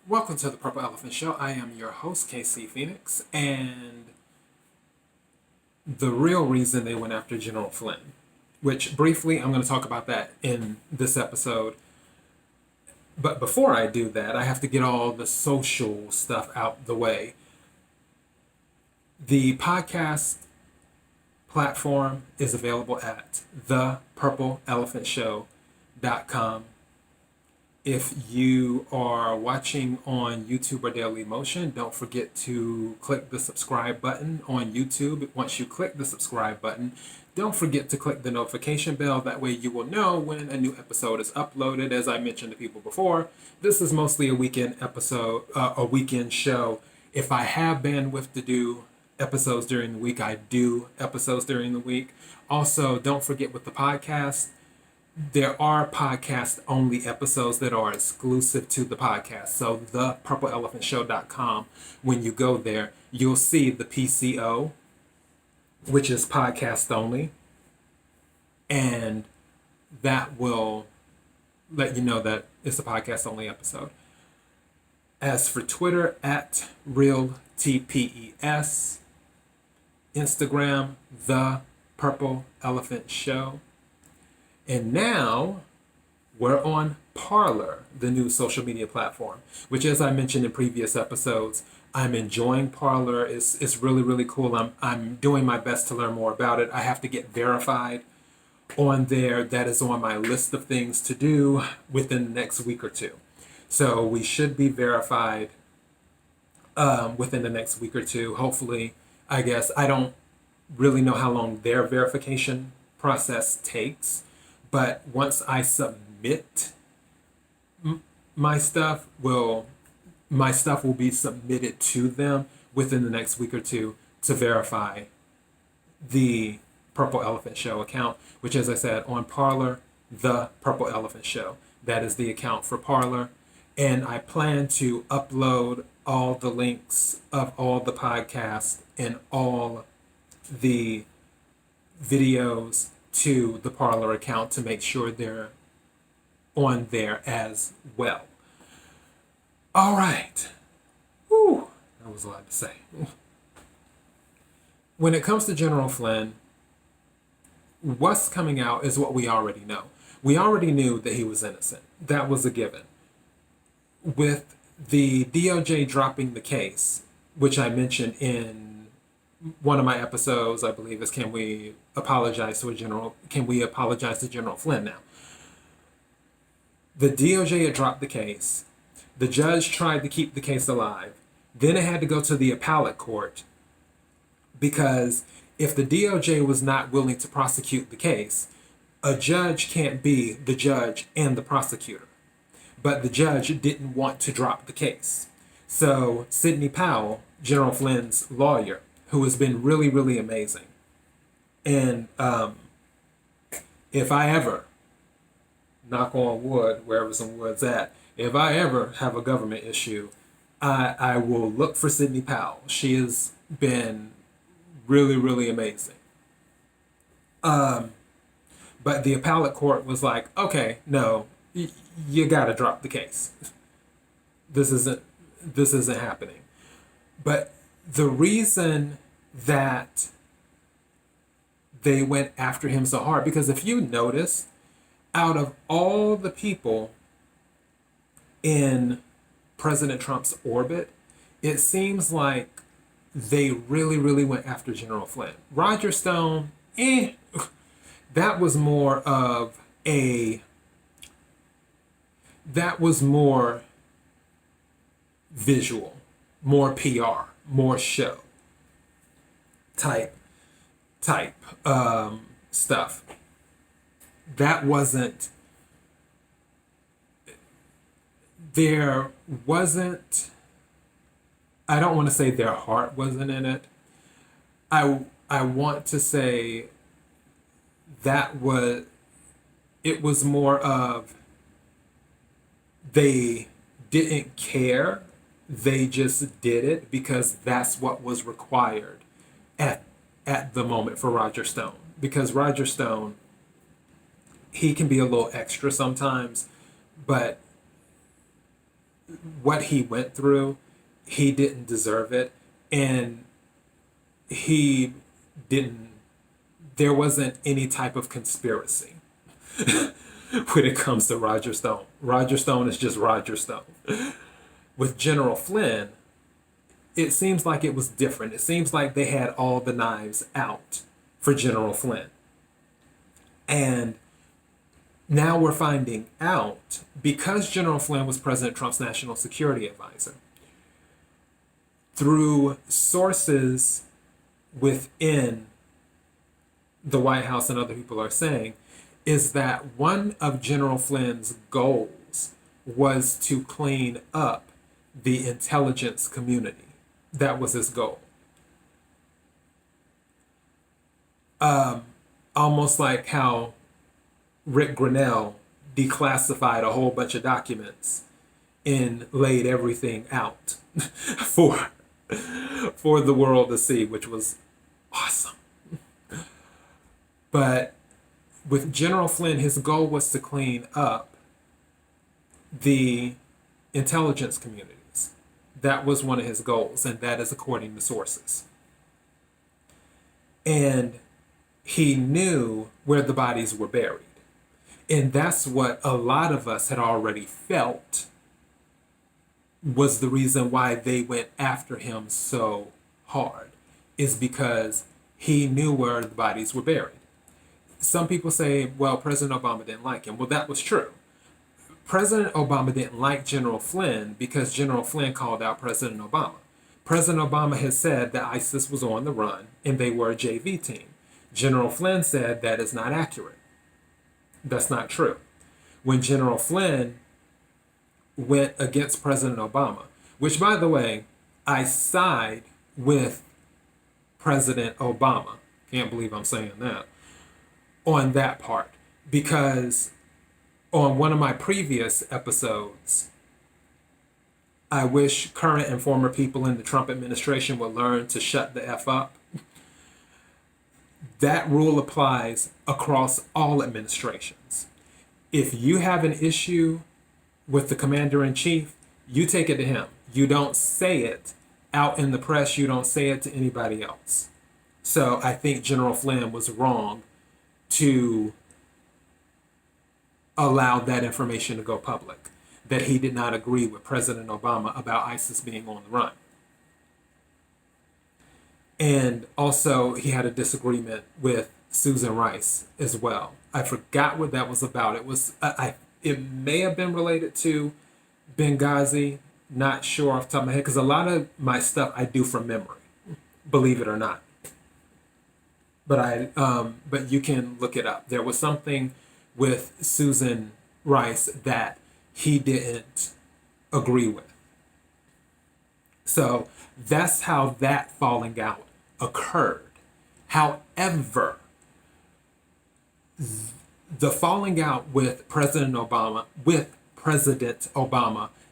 Welcome to the Purple Elephant Show. I am your host, KC Phoenix, and the real reason they went after General Flynn, which briefly I'm going to talk about that in this episode. But before I do that, I have to get all the social stuff out the way. The podcast platform is available at thepurpleelephantshow.com. If you are watching on YouTube or Daily Motion, don't forget to click the subscribe button on YouTube. Once you click the subscribe button, don't forget to click the notification bell. That way you will know when a new episode is uploaded. As I mentioned to people before, this is mostly a weekend episode, a weekend show. If I have bandwidth to do episodes during the week, I do episodes during the week. Also, don't forget with the podcast, there are podcast only episodes that are exclusive to the podcast. So thepurpleelephantshow.com, when you go there, you'll see the PCO, which is podcast only. And that will let you know that it's a podcast only episode. As for Twitter, at real TPES, Instagram, the Purple Elephant Show. And now we're on Parler, the new social media platform, which, as I mentioned in previous episodes, I'm enjoying Parler. It's really, really cool. I'm doing my best to learn more about it. I have to get verified on there. That is on my list of things to do within the next week or two. So we should be verified within the next week or two. Hopefully, I guess. I don't really know how long their verification process takes. But once I submit my stuff, my stuff will be submitted to them within the next week or two to verify the Purple Elephant Show account, which, as I said, on Parler, the Purple Elephant Show. That is the account for Parler. And I plan to upload all the links of all the podcasts and all the videos to the Parler account to make sure they're on there as well. All right. Whew, that was a lot to say. When it comes to General Flynn, what's coming out is what we already know. We already knew that he was innocent. That was a given. With the DOJ dropping the case, which I mentioned in one of my episodes, I believe, is can we apologize to General Flynn now? The DOJ had dropped the case. The judge tried to keep the case alive. Then it had to go to the appellate court because if the DOJ was not willing to prosecute the case, a judge can't be the judge and the prosecutor. But the judge didn't want to drop the case. So Sidney Powell, General Flynn's lawyer, who has been really, really amazing. And if I ever, knock on wood, wherever some wood's at, if I ever have a government issue, I will look for Sidney Powell. She has been really, really amazing. But the appellate court was like, okay, no, you gotta drop the case. This isn't happening. But the reason that they went after him so hard, because if you notice, out of all the people in President Trump's orbit, it seems like they really, really went after General Flynn. Roger Stone, that was more of that was more visual, more PR, more show type stuff. That wasn't, there wasn't, I don't want to say their heart wasn't in it. I want to say it was more of they didn't care. They just did it because that's what was required at the moment for Roger Stone. Because Roger Stone, he can be a little extra sometimes, but what he went through, he didn't deserve it. And he didn't, there wasn't any type of conspiracy when it comes to Roger Stone. Roger Stone is just Roger Stone. With General Flynn, it seems like it was different. It seems like they had all the knives out for General Flynn. And now we're finding out, because General Flynn was President Trump's national security advisor, through sources within the White House and other people are saying, is that one of General Flynn's goals was to clean up the intelligence community. That was his goal. Almost like how Rick Grinnell declassified a whole bunch of documents and laid everything out for the world to see, which was awesome. But with General Flynn, his goal was to clean up the intelligence communities. That was one of his goals, and that is according to sources. And he knew where the bodies were buried. And that's what a lot of us had already felt was the reason why they went after him so hard, is because he knew where the bodies were buried. Some people say, well, President Obama didn't like him. Well, that was true. President Obama didn't like General Flynn because General Flynn called out President Obama. President Obama has said that ISIS was on the run and they were a JV team. General Flynn said that is not accurate. That's not true. When General Flynn went against President Obama, which, by the way, I side with President Obama. Can't believe I'm saying that. On that part. Because on one of my previous episodes, I wish current and former people in the Trump administration would learn to shut the F up. That rule applies across all administrations. If you have an issue with the commander-in-chief, you take it to him. You don't say it out in the press. You don't say it to anybody else. So I think General Flynn was wrong to allow that information to go public, that he did not agree with President Obama about ISIS being on the run. And also, he had a disagreement with Susan Rice as well. I forgot what that was about. It was it may have been related to Benghazi. Not sure off the top of my head, because a lot of my stuff I do from memory, believe it or not. But you can look it up. There was something with Susan Rice that he didn't agree with. So that's how that falling out occurred. However, the falling out with President Obama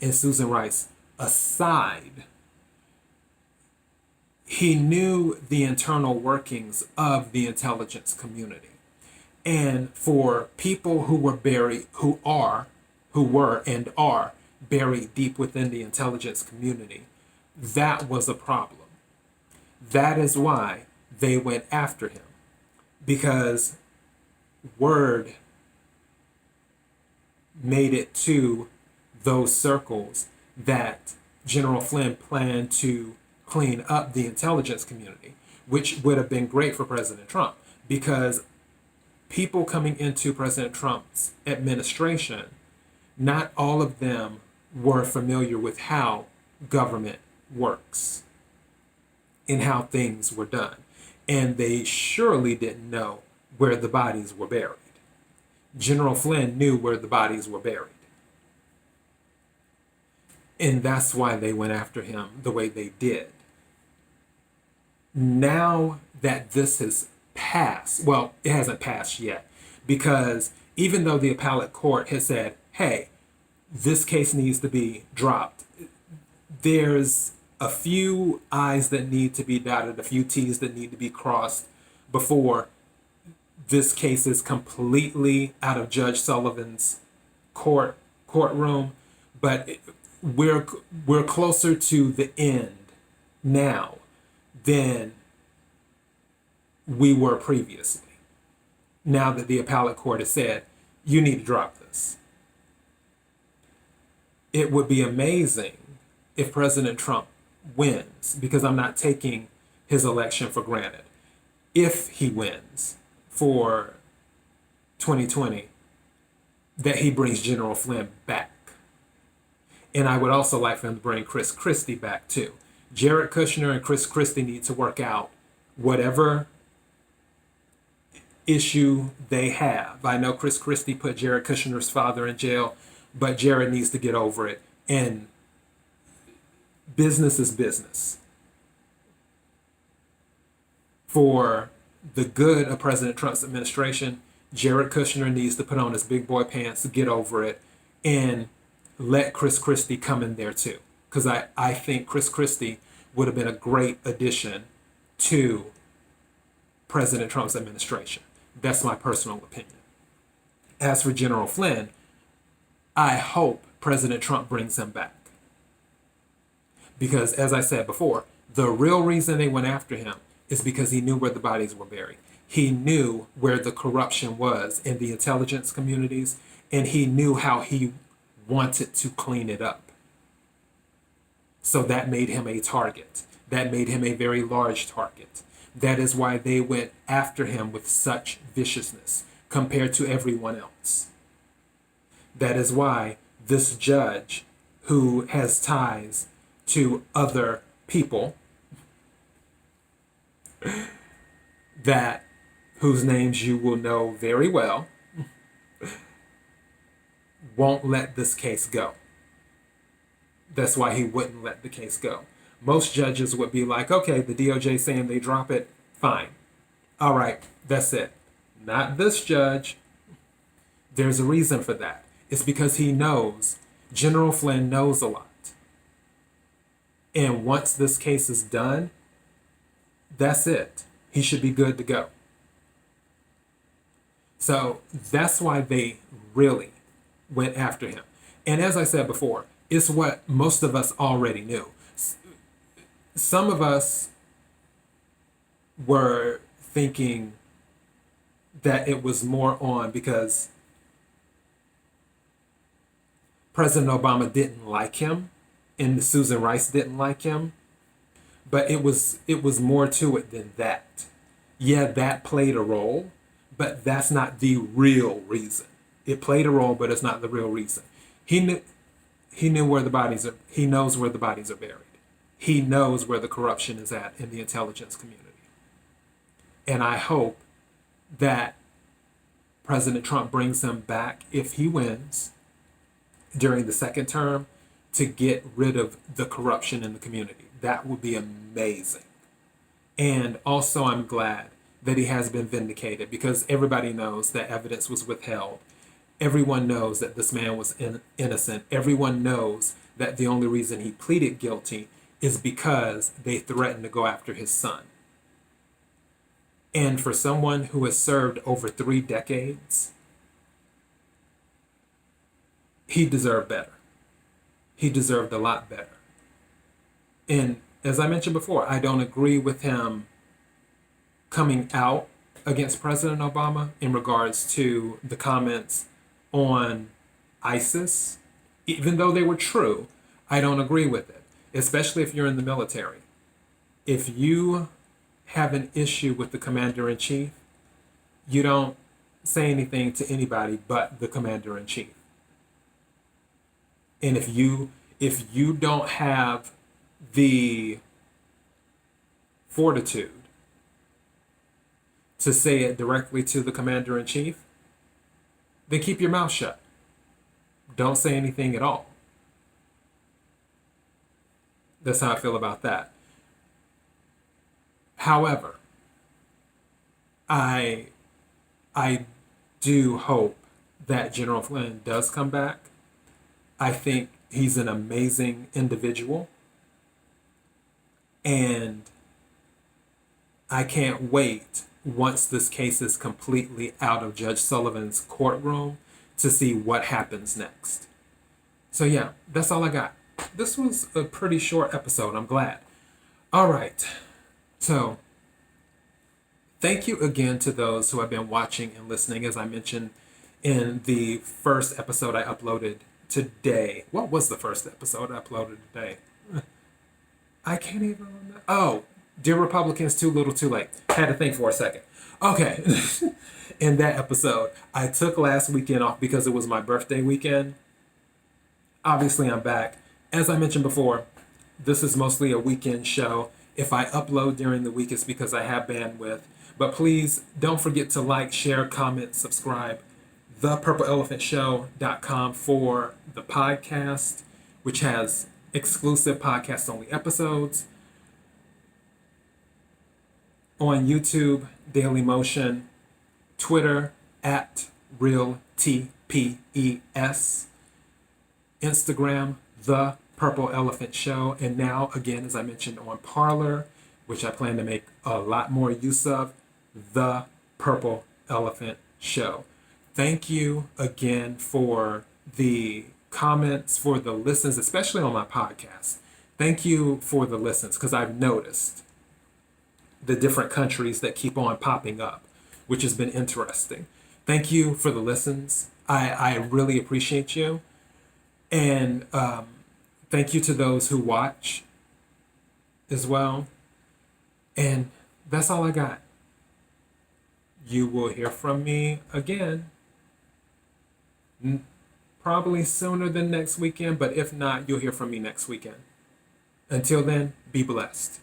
and Susan Rice aside, he knew the internal workings of the intelligence community. And for people who were and are buried deep within the intelligence community, that was a problem. That is why they went after him, because word made it to those circles that General Flynn planned to clean up the intelligence community, which would have been great for President Trump, because people coming into President Trump's administration, not all of them were familiar with how government works and how things were done. And they surely didn't know where the bodies were buried. General Flynn knew where the bodies were buried. And that's why they went after him the way they did. Now that this has passed, well, it hasn't passed yet, because even though the appellate court has said, hey, this case needs to be dropped, there's a few I's that need to be dotted, a few T's that need to be crossed before this case is completely out of Judge Sullivan's courtroom. But we're we're closer to the end now than we were previously. Now that the appellate court has said you need to drop this, it would be amazing if President Trump wins, because I'm not taking his election for granted. If he wins for 2020, that he brings General Flynn back. And I would also like for him to bring Chris Christie back too. Jared Kushner and Chris Christie need to work out whatever issue they have. I know Chris Christie put Jared Kushner's father in jail, but Jared needs to get over it. And business is business. For the good of President Trump's administration, Jared Kushner needs to put on his big boy pants, get over it, and let Chris Christie come in there too. Because I think Chris Christie would have been a great addition to President Trump's administration. That's my personal opinion. As for General Flynn, I hope President Trump brings him back. Because, as I said before, the real reason they went after him is because he knew where the bodies were buried. He knew where the corruption was in the intelligence communities, and he knew how he wanted to clean it up. So that made him a target. That made him a very large target. That is why they went after him with such viciousness compared to everyone else. That is why this judge, who has ties to other people that whose names you will know very well, won't let this case go. That's why he wouldn't let the case go. Most judges would be like, okay, the DOJ saying they drop it, fine. All right, that's it. Not this judge. There's a reason for that. It's because he knows, General Flynn knows a lot. And once this case is done, that's it. He should be good to go. So that's why they really went after him. And as I said before, it's what most of us already knew. Some of us were thinking that it was more on because President Obama didn't like him and Susan Rice didn't like him. But it was more to it than that. Yeah, that played a role, but that's not the real reason. It played a role, but it's not the real reason. He knew where the bodies are. He knows where the bodies are buried. He knows where the corruption is at in the intelligence community. And I hope that President Trump brings him back, if he wins during the second term, to get rid of the corruption in the community. That would be amazing. And also, I'm glad that he has been vindicated, because everybody knows that evidence was withheld. Everyone knows that this man was innocent. Everyone knows that the only reason he pleaded guilty is because they threatened to go after his son. And for someone who has served over 3 decades, he deserved better. He deserved a lot better. And as I mentioned before, I don't agree with him coming out against President Obama in regards to the comments on ISIS. Even though they were true, I don't agree with it, especially if you're in the military. If you have an issue with the commander-in-chief, you don't say anything to anybody but the commander-in-chief. And if you don't have the fortitude to say it directly to the commander-in-chief, then keep your mouth shut. Don't say anything at all. That's how I feel about that. However, I do hope that General Flynn does come back. I think he's an amazing individual. And I can't wait, once this case is completely out of Judge Sullivan's courtroom, to see what happens next. So yeah, that's all I got. this was a pretty short episode. I'm glad. All right. So, thank you again to those who have been watching and listening. As I mentioned in the first episode I uploaded today. What was the first episode I uploaded today? I can't even remember. Oh, Dear Republicans, Too Little Too Late. Had to think for a second. Okay. In that episode, I took last weekend off because it was my birthday weekend. Obviously, I'm back. As I mentioned before, this is mostly a weekend show. If I upload during the week, it's because I have bandwidth. But please don't forget to like, share, comment, subscribe. ThePurpleElephantShow.com for the podcast, which has exclusive podcast only episodes. On YouTube, Daily Motion, Twitter at RealTPES, Instagram, The Purple Elephant Show, and now, again, as I mentioned, on Parler, which I plan to make a lot more use of, The Purple Elephant Show. Thank you again for the comments, for the listens, especially on my podcast. Thank you for the listens, because I've noticed the different countries that keep on popping up, which has been interesting. Thank you for the listens. I really appreciate you. And thank you to those who watch as well. And that's all I got. You will hear from me again, probably sooner than next weekend, but if not, you'll hear from me next weekend. Until then, be blessed.